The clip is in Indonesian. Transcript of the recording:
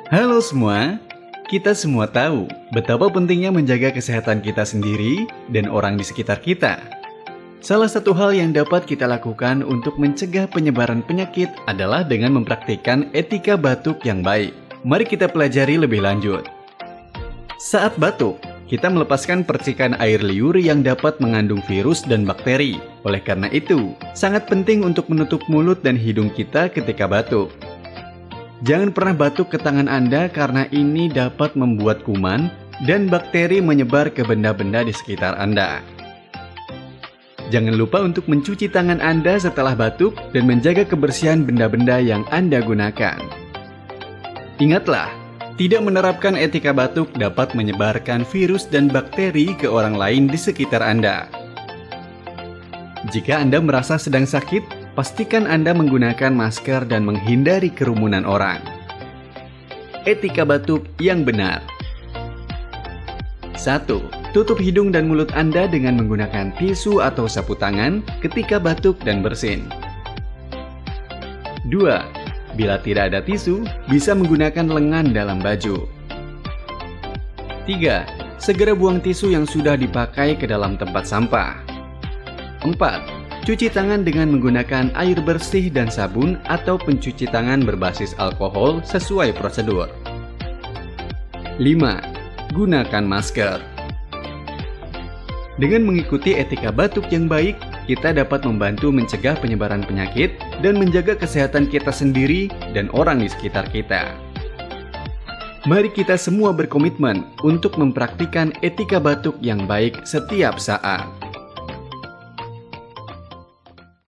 Halo semua, kita semua tahu betapa pentingnya menjaga kesehatan kita sendiri dan orang di sekitar kita. Salah satu hal yang dapat kita lakukan untuk mencegah penyebaran penyakit adalah dengan mempraktikkan etika batuk yang baik. Mari kita pelajari lebih lanjut. Saat batuk, kita melepaskan percikan air liur yang dapat mengandung virus dan bakteri. Oleh karena itu, sangat penting untuk menutup mulut dan hidung kita ketika batuk. Jangan pernah batuk ke tangan Anda karena ini dapat membuat kuman dan bakteri menyebar ke benda-benda di sekitar Anda. Jangan lupa untuk mencuci tangan Anda setelah batuk dan menjaga kebersihan benda-benda yang Anda gunakan. Ingatlah, tidak menerapkan etika batuk dapat menyebarkan virus dan bakteri ke orang lain di sekitar Anda. Jika Anda merasa sedang sakit, pastikan Anda menggunakan masker dan menghindari kerumunan orang. Etika batuk yang benar. 1. Tutup hidung dan mulut Anda dengan menggunakan tisu atau sapu tangan ketika batuk dan bersin. 2. Bila tidak ada tisu, bisa menggunakan lengan dalam baju. 3. Segera buang tisu yang sudah dipakai ke dalam tempat sampah. 4. Cuci tangan dengan menggunakan air bersih dan sabun atau pencuci tangan berbasis alkohol sesuai prosedur. 5. Gunakan masker. Dengan mengikuti etika batuk yang baik, kita dapat membantu mencegah penyebaran penyakit dan menjaga kesehatan kita sendiri dan orang di sekitar kita. Mari kita semua berkomitmen untuk mempraktikkan etika batuk yang baik setiap saat.